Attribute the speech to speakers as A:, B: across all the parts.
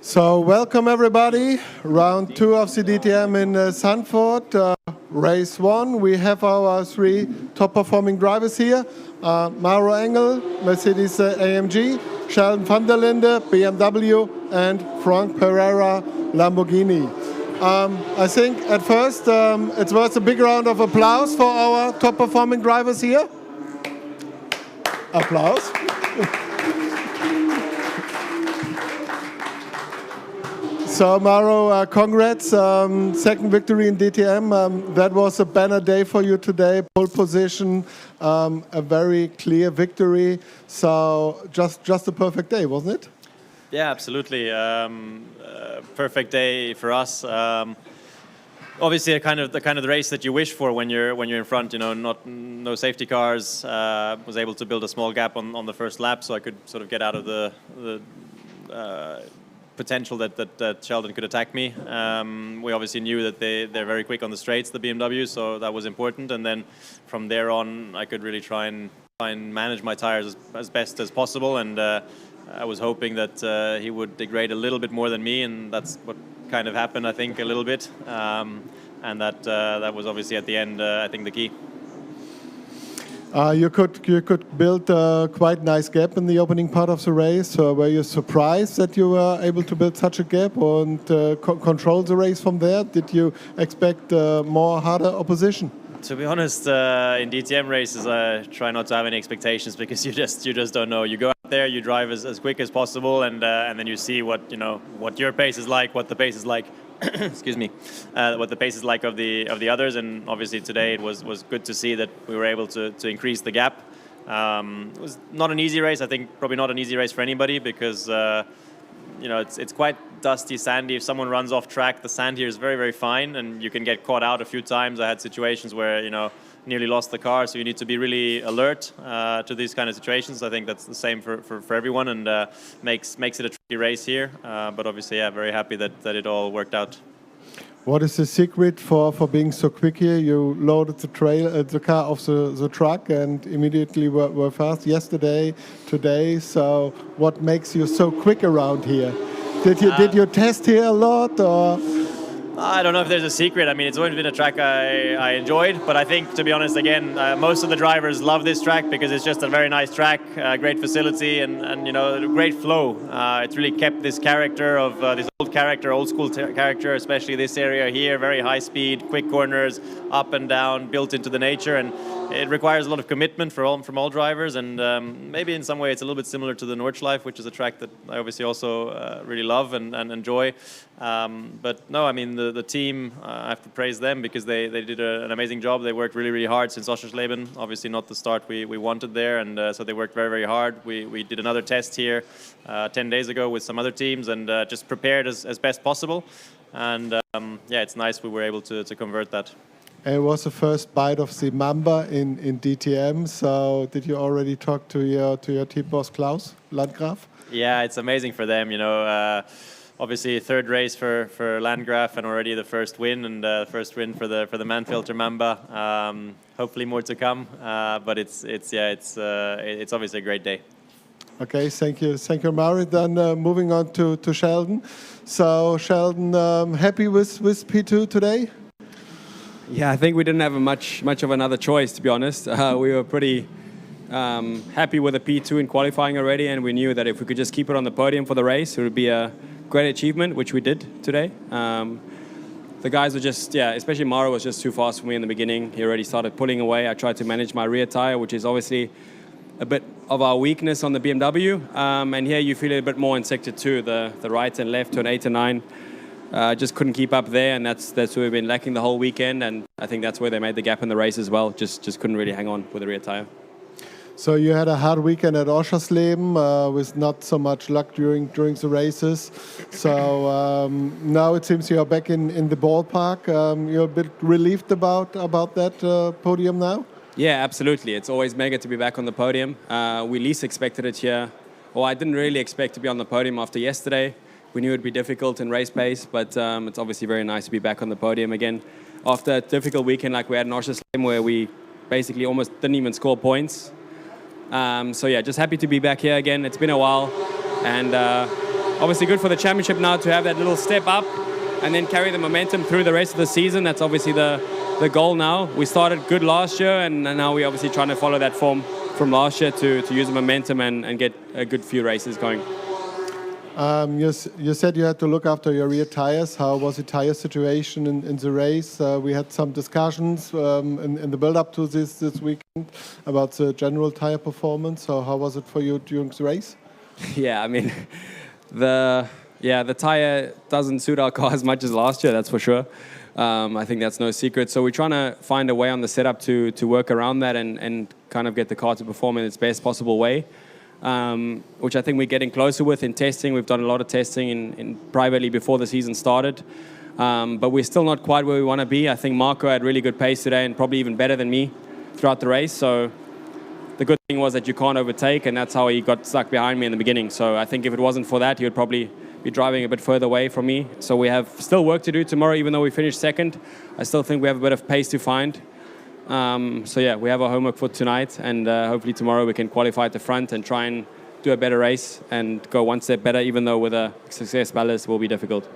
A: So welcome everybody, round 2 of the DTM in Zandvoort, race 1. We have our 3 top performing drivers here, Mauro Engel, Mercedes AMG, Sheldon van der Linde, BMW, and Frank Pereira, Lamborghini. I think at first it's worth a big round of applause for our top performing drivers here. Applause. So Mauro, congrats, second victory in DTM. That was a banner day for you today, pole position, a very clear victory. So just a perfect day, wasn't it?
B: Yeah, absolutely. Perfect day for us. Obviously, the kind of the race that you wish for when you're in front. You know, no safety cars. Was able to build a small gap on the first lap, so I could sort of get out of the potential that Sheldon could attack me. We obviously knew that they're very quick on the straights, the BMW, so that was important. And then from there on, I could really try and manage my tires as best as possible. And I was hoping that he would degrade a little bit more than me, and that's what kind of happened, I think, a little bit. And that was obviously at the end, I think, the key.
A: You could build a quite nice gap in the opening part of the race. Were you surprised that you were able to build such a gap and control the race from there? Did you expect more harder opposition?
B: To be honest, in DTM races, I try not to have any expectations because you just don't know. You go out there, you drive as quick as possible, and then you see what your pace is like, what the pace is like. Excuse me, what the pace is like of the others, and obviously today it was good to see that we were able to increase the gap. It was not an easy race. I think probably not an easy race for anybody because it's quite dusty, sandy. If someone runs off track, the sand here is very, very fine, and you can get caught out a few times. I had situations where nearly lost the car, so you need to be really alert to these kind of situations. I think that's the same for everyone, and makes it a tricky race here. But obviously, yeah, very happy that it all worked out.
A: What is the secret for being so quick here? You loaded the car off the truck and immediately were fast yesterday, today. So what makes you so quick around here? Did you test here a lot, or?
B: I don't know if there's a secret. I mean, it's always been a track I enjoyed, but I think, to be honest, again, most of the drivers love this track because it's just a very nice track, great facility, and great flow. It's really kept this character of this old school character, especially this area here, very high speed, quick corners, up and down, built into the nature, and it requires a lot of commitment from all drivers, and maybe in some way it's a little bit similar to the Nordschleife, which is a track that I obviously also really love and enjoy. But no, I mean, the team, I have to praise them because they did an amazing job. They worked really, really hard since Oschersleben. Obviously not the start we wanted there, and so they worked very, very hard. We did another test here 10 days ago with some other teams, and just prepared as best possible. And yeah, it's nice we were able to convert that.
A: It was the first bite of the Mamba in DTM. So did you already talk to your team boss Klaus Landgraf?
B: Yeah, it's amazing for them. Obviously, third race for Landgraf and already the first win, and first win for the Manfilter Mamba. Hopefully more to come, but it's obviously a great day.
A: Okay, thank you, Mauro. Then moving on to Sheldon. So Sheldon, happy with P2 today?
C: Yeah, I think we didn't have much of another choice, to be honest. We were pretty happy with the P2 in qualifying already, and we knew that if we could just keep it on the podium for the race, it would be a great achievement, which we did today. The guys were just, especially Mauro was just too fast for me in the beginning. He already started pulling away. I tried to manage my rear tire, which is obviously a bit of our weakness on the BMW. And here you feel it a bit more in Sector 2, the right and left to an 8 and 9. Just couldn't keep up there, and that's where we've been lacking the whole weekend, and I think that's where they made the gap in the race as well. Just couldn't really hang on with the rear tire.
A: So you had a hard weekend at Oschersleben with not so much luck during the races. So now it seems you are back in the ballpark. You're a bit relieved about that podium now?
C: Yeah, absolutely. It's always mega to be back on the podium. We least expected it here. Well, I didn't really expect to be on the podium after yesterday. We knew it would be difficult in race pace, but it's obviously very nice to be back on the podium again after a difficult weekend like we had in Oschersleben, where we basically almost didn't even score points. So yeah, just happy to be back here again. It's been a while, and obviously good for the championship now to have that little step up and then carry the momentum through the rest of the season. That's obviously the goal now. We started good last year, and now we're obviously trying to follow that form from last year to use the momentum and get a good few races going.
A: You said you had to look after your rear tires. How was the tire situation in the race? We had some discussions in the build-up to this weekend about the general tire performance. So how was it for you during the race?
C: Yeah, I mean, the tire doesn't suit our car as much as last year, that's for sure. I think that's no secret. So we're trying to find a way on the setup to work around that and kind of get the car to perform in its best possible way. Which I think we're getting closer with in testing. We've done a lot of testing in privately before the season started. But we're still not quite where we want to be. I think Marco had really good pace today and probably even better than me throughout the race. So the good thing was that you can't overtake, and that's how he got stuck behind me in the beginning. So I think if it wasn't for that, he would probably be driving a bit further away from me. So we have still work to do tomorrow, even though we finished second. I still think we have a bit of pace to find. So yeah, we have our homework for tonight, and hopefully tomorrow we can qualify at the front and try and do a better race and go one step better, even though with a success ballast will be difficult.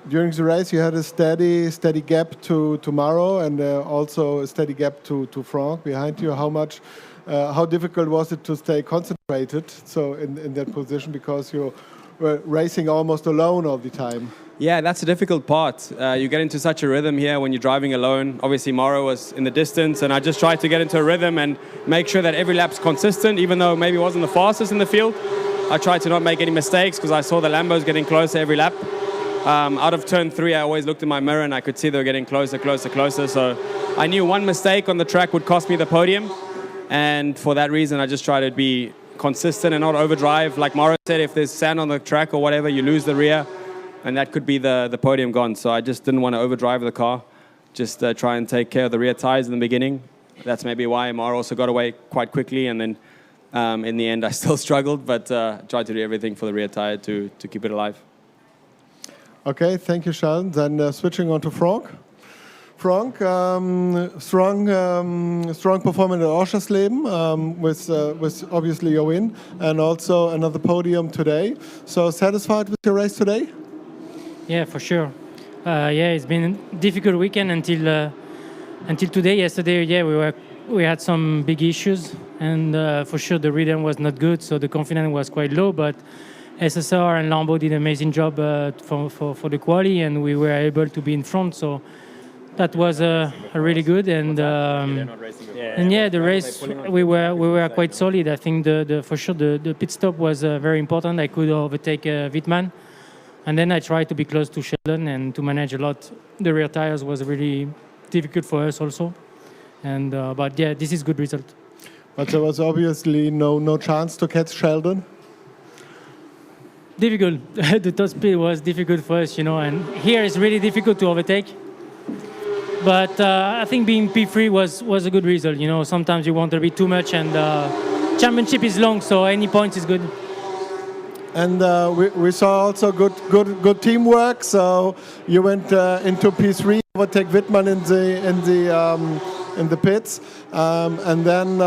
A: During the race, you had a steady gap to tomorrow, and also a steady gap to Franck behind you. How difficult was it to stay concentrated so in that position, because you were racing almost alone all the time?
C: Yeah, that's a difficult part. You get into such a rhythm here when you're driving alone. Obviously, Mauro was in the distance, and I just tried to get into a rhythm and make sure that every lap's consistent, even though maybe it wasn't the fastest in the field. I tried to not make any mistakes because I saw the Lambos getting closer every lap. Out of turn 3, I always looked in my mirror and I could see they were getting closer. So I knew one mistake on the track would cost me the podium. And for that reason, I just tried to be consistent and not overdrive. Like Mauro said, if there's sand on the track or whatever, you lose the rear. And that could be the podium gone. So I just didn't want to overdrive the car. Just try and take care of the rear tires in the beginning. That's maybe why Mauro also got away quite quickly. And then in the end, I still struggled, but tried to do everything for the rear tire to keep it alive.
A: Okay, thank you, Sheldon. Then switching on to Franck. Franck, strong performance at Oschersleben with obviously your win and also another podium today. So satisfied with your race today?
D: Yeah, for sure. It's been a difficult weekend until today. Yesterday, we had some big issues, and for sure the rhythm was not good, so the confidence was quite low. But SSR and Lambo did an amazing job for the quali, and we were able to be in front. So that was really good. And the race we were quite solid. I think for sure the pit stop was very important. I could overtake Wittmann. And then I tried to be close to Sheldon and to manage a lot. The rear tires was really difficult for us also. And but yeah, this is good result.
A: But there was obviously no chance to catch Sheldon.
D: Difficult. The top speed was difficult for us, and here it's really difficult to overtake. But I think being P3 was a good result. Sometimes you want a bit too much, and championship is long, so any point is good.
A: And we saw also good teamwork. So you went into P3, overtake Wittmann in the pits, and then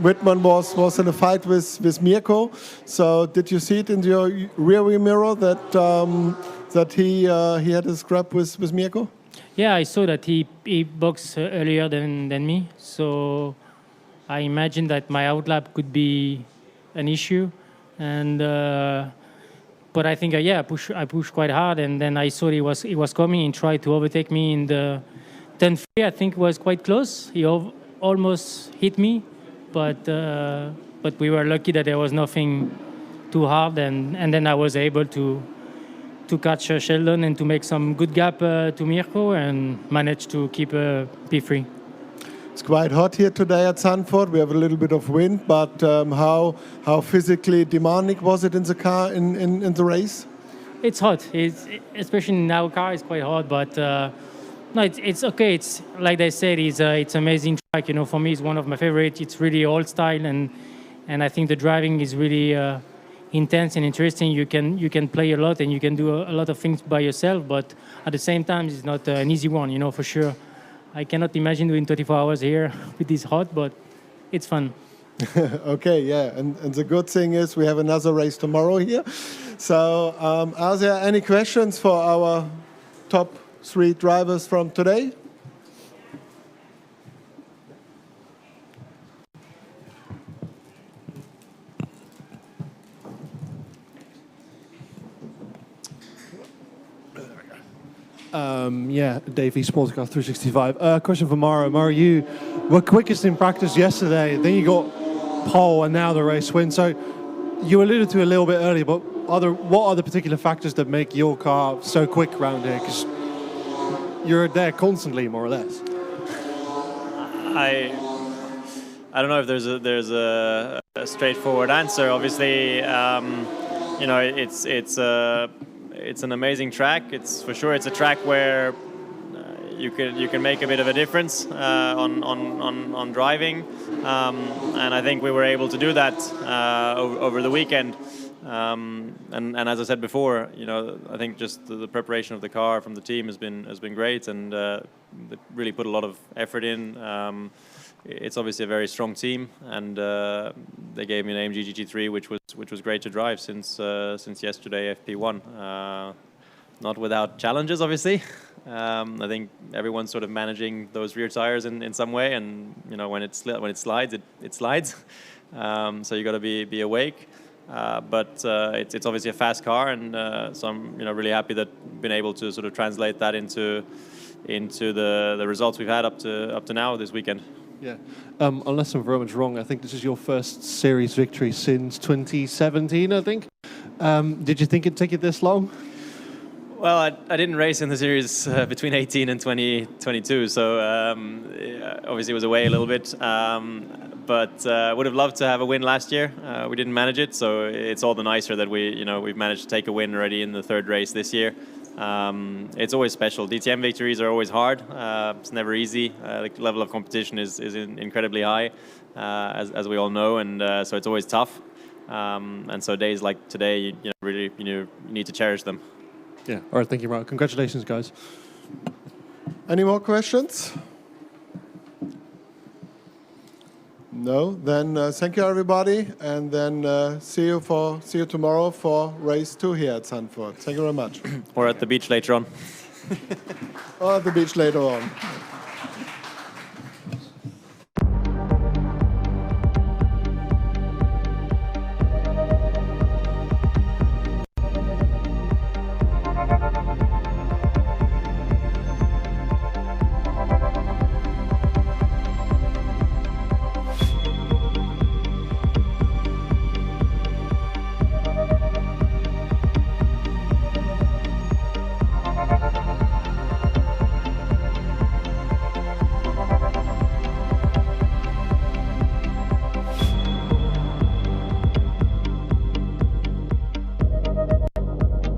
A: Wittmann was in a fight with Mirko. So did you see it in your rear mirror that he had a scrap with Mirko?
D: Yeah, I saw that he boxed earlier than me. So I imagine that my outlap could be an issue. And but I think I pushed quite hard, and then I saw he was coming and tried to overtake me in the 10-3. I think was quite close. He almost hit me, but we were lucky that there was nothing too hard, and then I was able to catch Sheldon and to make some good gap to Mirko and manage to keep P3.
A: It's quite hot here today at Zandvoort. We have a little bit of wind, but how physically demanding was it in the car in the race?
D: It's hot. Especially in our car, it's quite hot. But no, it's okay. It's like they said, it's amazing track. For me, it's one of my favorites. It's really old style, and I think the driving is really intense and interesting. You can play a lot and you can do a lot of things by yourself. But at the same time, it's not an easy one. For sure. I cannot imagine doing 24 hours here with this hot, but it's fun.
A: Okay, yeah. And the good thing is we have another race tomorrow here. So, are there any questions for our top 3 drivers from today?
E: Davey, Sportscar 365. Question for Mauro. Mauro, you were quickest in practice yesterday, then you got pole and now the race win. So you alluded to it a little bit earlier, but what are the particular factors that make your car so quick around here? Because you're there constantly, more or less.
B: I don't know if there's a straightforward answer. Obviously, it's an amazing track. It's for sure it's a track where you can make a bit of a difference on driving, and I think we were able to do that over the weekend. And as I said before, I think just the preparation of the car from the team has been great, and they really put a lot of effort in. It's obviously a very strong team, and they gave me an AMG GT3, which was great to drive since yesterday FP1. Not without challenges, obviously. I think everyone's sort of managing those rear tires in some way, and when it slides, it slides. So you got to be awake. But it's obviously a fast car, and so I'm really happy that I've been able to sort of translate that into the results we've had up to now this weekend.
E: Yeah. Unless I'm very much wrong, I think this is your first series victory since 2017, I think. Did you think it'd take it this long?
B: Well, I didn't race in the series between 18 and 2022, so obviously it was away a little bit. But would have loved to have a win last year. We didn't manage it, so it's all the nicer that we've managed to take a win already in the third race this year. It's always special. DTM victories are always hard. It's never easy. The level of competition is incredibly high, as we all know, and so it's always tough. And so days like today, really you need to cherish them.
E: Yeah. All right. Thank you, Mark. Congratulations, guys.
A: Any more questions? No? Then thank you, everybody, and then see you tomorrow for race 2 here at Zandvoort. Thank you very much.
B: Or at the beach later on.
A: Or at the beach later on.